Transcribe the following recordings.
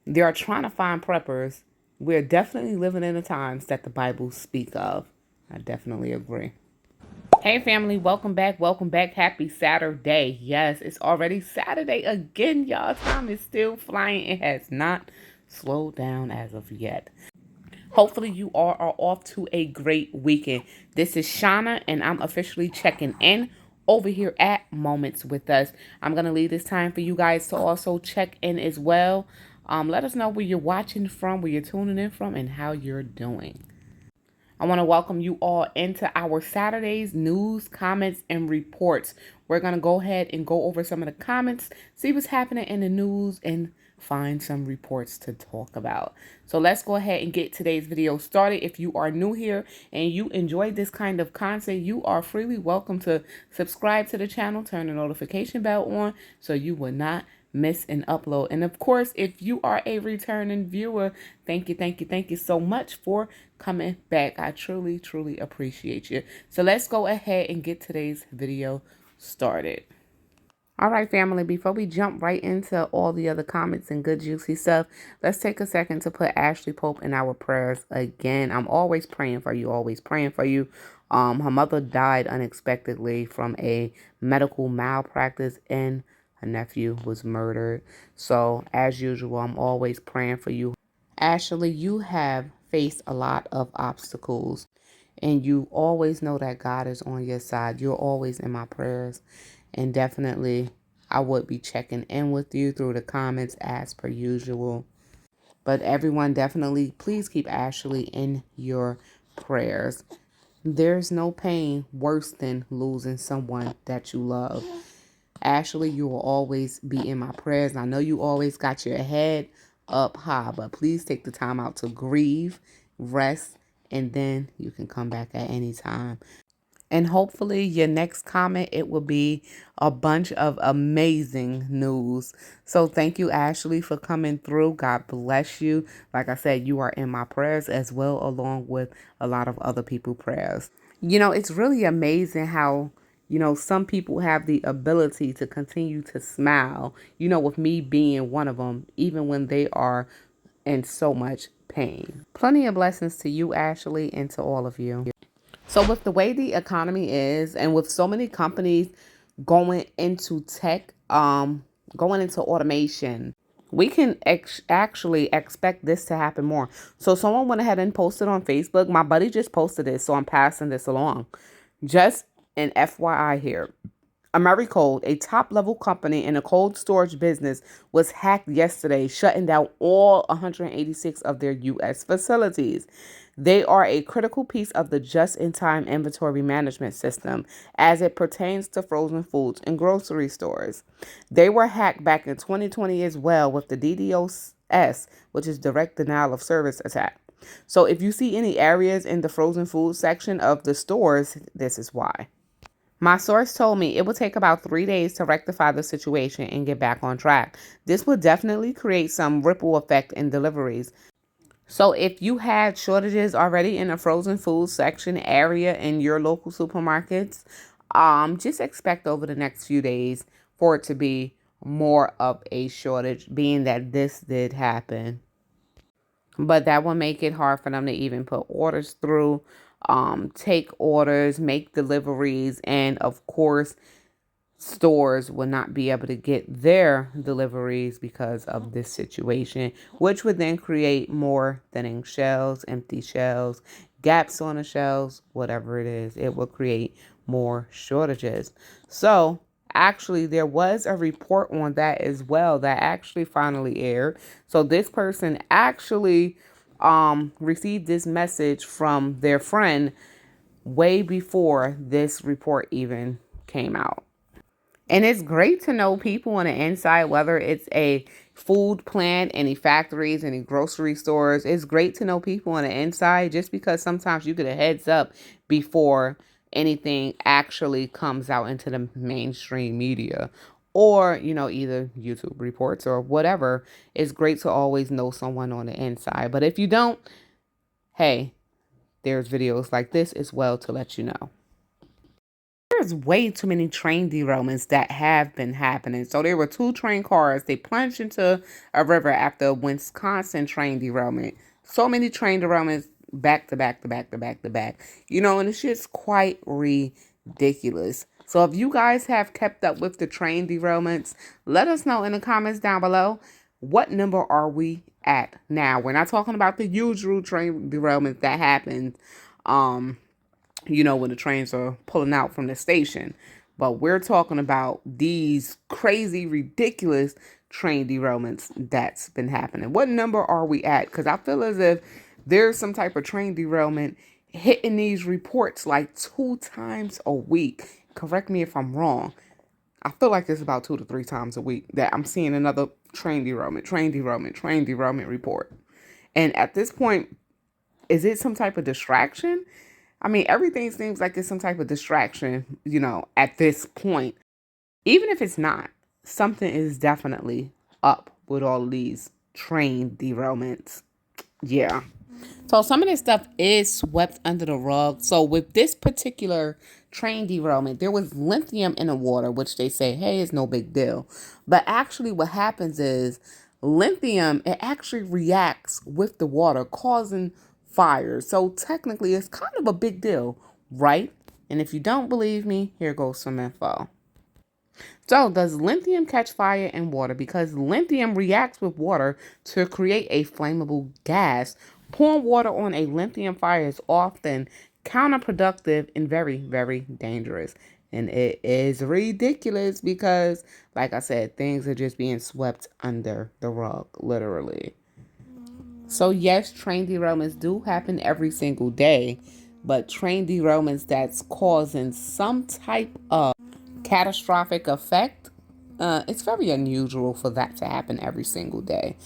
They are trying to find preppers. We're definitely living in the times that the Bible speak of. I definitely agree. Hey family, welcome back. Welcome back. Happy Saturday. Yes, it's already Saturday again, y'all. Time is still flying. It has not slowed down as of yet. Hopefully you all are off to a great weekend. This is Shauna and I'm officially checking in over here at Moments with Us. I'm going to leave this time for you guys to also check in as well. Let us know where you're watching from, where you're tuning in from, and how you're doing. I want to welcome you all into our Saturday's news, comments, and reports. We're going to go ahead and go over some of the comments, see what's happening in the news, and find some reports to talk about. So let's go ahead and get today's video started. If you are new here and you enjoy this kind of content, you are freely welcome to subscribe to the channel, turn the notification bell on so you will not miss an upload. And of course, if you are a returning viewer, thank you so much for coming back. I truly appreciate you. So let's go ahead and get today's video started. All right, family, before we jump right into all the other comments and good juicy stuff, let's take a second to put Ashley Pope in our prayers again. I'm always praying for you, always praying for you. Her mother died unexpectedly from a medical malpractice and her nephew was murdered. So as usual, I'm always praying for you. Ashley, you have faced a lot of obstacles and you always know that God is on your side. You're always in my prayers. And definitely, I would be checking in with you through the comments as per usual. But everyone, definitely, please keep Ashley in your prayers. There's no pain worse than losing someone that you love. Ashley, you will always be in my prayers. And I know you always got your head up high, but please take the time out to grieve, rest, and then you can come back at any time. And hopefully your next comment, it will be a bunch of amazing news. So thank you, Ashley, for coming through. God bless you. Like I said, you are in my prayers as well, along with a lot of other people's prayers. You know, it's really amazing how, some people have the ability to continue to smile, with me being one of them, even when they are in so much pain. Plenty of blessings to you, Ashley, and to all of you. So with the way the economy is and with so many companies going into tech, going into automation, we can actually expect this to happen more. So someone went ahead and posted on Facebook. My buddy just posted this, so I'm passing this along. Just an FYI here. Americold, a top-level company in the cold storage business, was hacked yesterday, shutting down all 186 of their U.S. facilities. They are a critical piece of the just-in-time inventory management system as it pertains to frozen foods and grocery stores. They were hacked back in 2020 as well with the DDoS, which is direct denial of service attack. So if you see any areas in the frozen food section of the stores, this is why. My source told me it would take about 3 days to rectify the situation and get back on track. This would definitely create some ripple effect in deliveries. So if you had shortages already in the frozen food section area in your local supermarkets, just expect over the next few days for it to be more of a shortage, being that this did happen. But that will make it hard for them to even put orders through, take orders, make deliveries, and of course, stores will not be able to get their deliveries because of this situation, which would then create more thinning shelves, empty shelves, gaps on the shelves, whatever it is. It will create more shortages. So actually, there was a report on that as well that actually finally aired. So this person actually received this message from their friend way before this report even came out. And it's great to know people on the inside, whether it's a food plant, any factories, any grocery stores. It's great to know people on the inside just because sometimes you get a heads up before anything actually comes out into the mainstream media or, either YouTube reports or whatever. It's great to always know someone on the inside. But if you don't, hey, there's videos like this as well to let you know. there's way too many train derailments that have been happening. So there were 2 train cars. They plunged into a river after a Wisconsin train derailment. So many train derailments back to back to back to back to back. You know, and it's just quite ridiculous. So if you guys have kept up with the train derailments, let us know in the comments down below. What number are we at now? We're not talking about the usual train derailments that happen, you know, when the trains are pulling out from the station. But we're talking about these crazy, ridiculous train derailments that's been happening. What number are we at? Because I feel as if there's some type of train derailment hitting these reports like 2 times a week. Correct me if I'm wrong. I feel like it's about 2 to 3 times a week that I'm seeing another train derailment report. And at this point, is it some type of distraction? I mean, everything seems like it's some type of distraction, you know, at this point. Even if it's not, something is definitely up with all of these train derailments. Yeah. So some of this stuff is swept under the rug. So with this particular train derailment, there was lithium in the water, which they say, hey, it's no big deal. But actually what happens is lithium, it actually reacts with the water, causing fire. So technically it's kind of a big deal, right? And if you don't believe me, here goes some info. So, does lithium catch fire in water? Because lithium reacts with water to create a flammable gas. Pouring water on a lithium fire is often counterproductive and very, very dangerous. And it is ridiculous because, like I said, things are just being swept under the rug, literally. So, yes, train derailments do happen every single day, but train derailments that's causing some type of catastrophic effect, it's very unusual for that to happen every single day.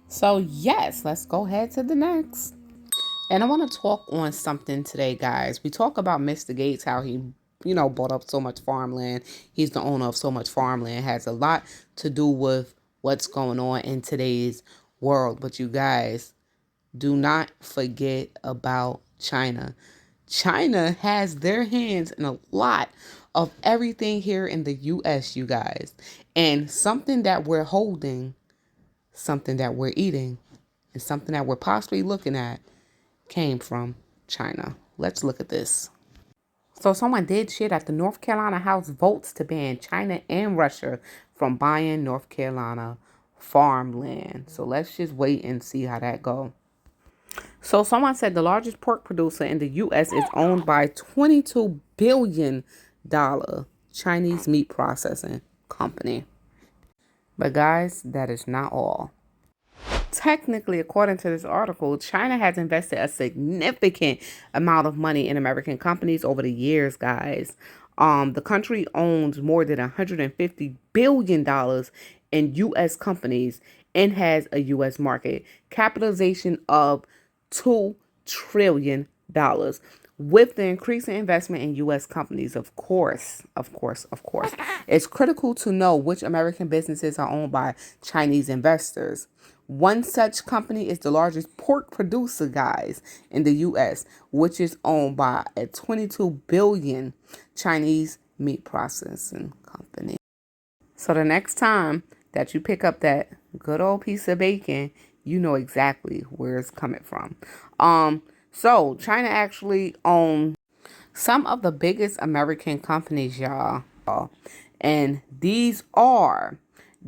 So yes, let's go ahead to the next. And I want to talk on something today, guys. We talk about Mr. Gates, how he, you know, bought up so much farmland. He's the owner of so much farmland. Has a lot to do with what's going on in today's world. But you guys, do not forget about China. China has their hands in a lot of everything here in the U.S., you guys. And something that we're holding, something that we're eating, and something that we're possibly looking at came from China. Let's look at this. So someone did share that the North Carolina House votes to ban China and Russia from buying North Carolina farmland. So let's just wait and see how that goes. So someone said the largest pork producer in the U.S. is owned by $22 billion Chinese meat processing company. But guys, that is not all. Technically, according to this article, China has invested a significant amount of money in American companies over the years, guys. The country owns more than $150 billion in U.S. companies and has a U.S. market capitalization of $2 trillion. With the increasing investment in U.S. companies, of course, it's critical to know which American businesses are owned by Chinese investors. One such company is the largest pork producer, guys, in the U.S., which is owned by a $22 billion Chinese meat processing company. So the next time that you pick up that good old piece of bacon, you know exactly where it's coming from. So China actually owns some of the biggest American companies, y'all. And these are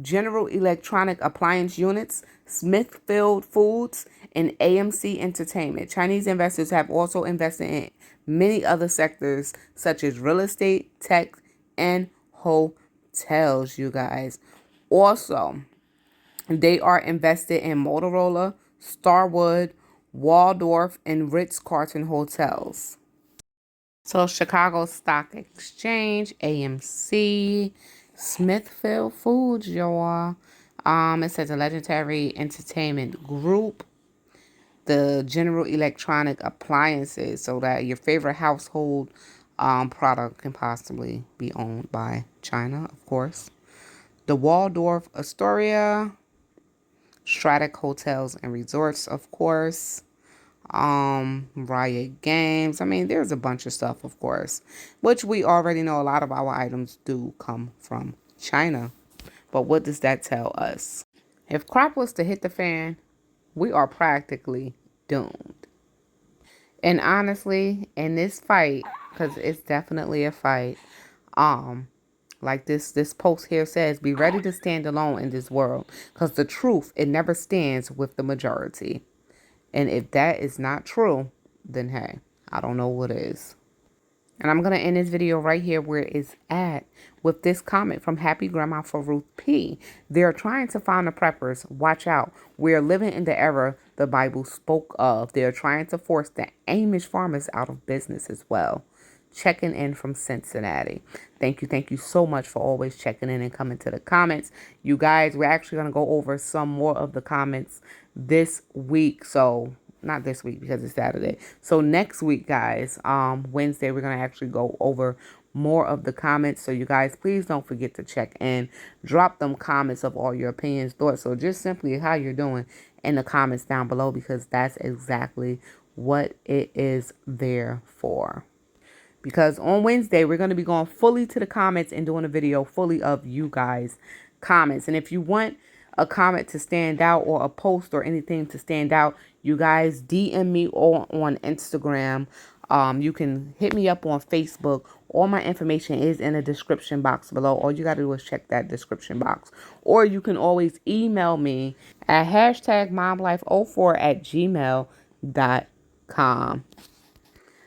General Electronic Appliance Units, Smithfield Foods, and AMC Entertainment. Chinese investors have also invested in many other sectors such as real estate, tech, and hotels, you guys. Also, they are invested in Motorola, Starwood, Waldorf, and Ritz-Carlton hotels. So Chicago Stock Exchange, AMC, Smithfield Foods, y'all. It says a legendary entertainment group, the General Electronic Appliances, so that your favorite household product can possibly be owned by China, of course. The Waldorf Astoria, Stratec Hotels and Resorts, of course. Riot Games. I mean, there's a bunch of stuff, of course, which we already know a lot of our items do come from China. But what does that tell us? If crop was to hit the fan, we are practically doomed. And honestly, in this fight, because it's definitely a fight, like this post here says, be ready to stand alone in this world, because the truth, it never stands with the majority. And if that is not true, then hey, I don't know what is. And I'm going to end this video right here where it's at with this comment from Happy Grandma for Ruth P. They're trying to find the preppers. Watch out. We're living in the era the Bible spoke of. They're trying to force the Amish farmers out of business as well. Checking in from Cincinnati. Thank you. Thank you so much for always checking in and coming to the comments. You guys, we're actually going to go over some more of the comments this week. So not this week because it's Saturday. So next week, guys, Wednesday, we're going to actually go over more of the comments. So you guys, please don't forget to check in. Drop them comments of all your opinions, thoughts, or just simply how you're doing in the comments down below, because that's exactly what it is there for. Because on Wednesday, we're going to be going fully to the comments and doing a video fully of you guys' comments. And if you want a comment to stand out or a post or anything to stand out, you guys DM me on Instagram. You can hit me up on Facebook. All my information is in the description box below. All you got to do is check that description box. Or you can always email me at #momlife04@gmail.com.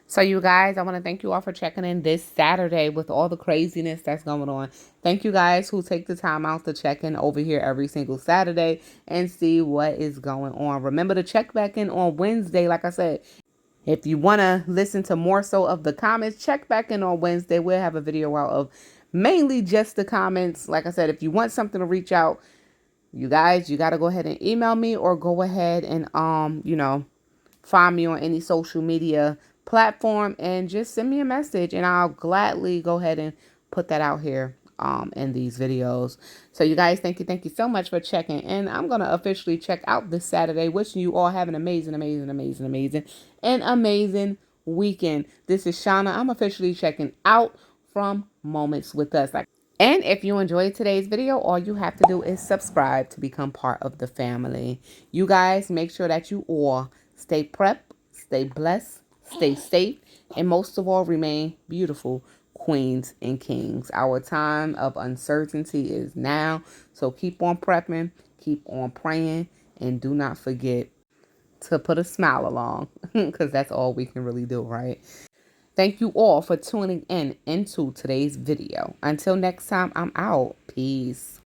So you guys, I want to thank you all for checking in this Saturday with all the craziness that's going on. Thank you guys who take the time out to check in over here every single Saturday and see what is going on. Remember to check back in on Wednesday. Like I said, if you want to listen to more so of the comments, check back in on Wednesday. We'll have a video out of mainly just the comments. Like I said, if you want something to reach out, you guys, you got to go ahead and email me or go ahead and, find me on any social media platform and just send me a message and I'll gladly go ahead and put that out here in these videos. So you guys, thank you so much for checking in. I'm going to officially check out this Saturday, wishing you all have an amazing weekend. This is Shauna. I'm officially checking out from Moments with Us. And if you enjoyed today's video, all you have to do is subscribe to become part of the family. You guys, make sure that you all stay prepped, stay blessed, stay safe, and most of all, remain beautiful queens and kings. Our time of uncertainty is now. So keep on prepping, keep on praying, and do not forget to put a smile along, because that's all we can really do, right? Thank you all for tuning in into today's video. Until next time, I'm out. Peace.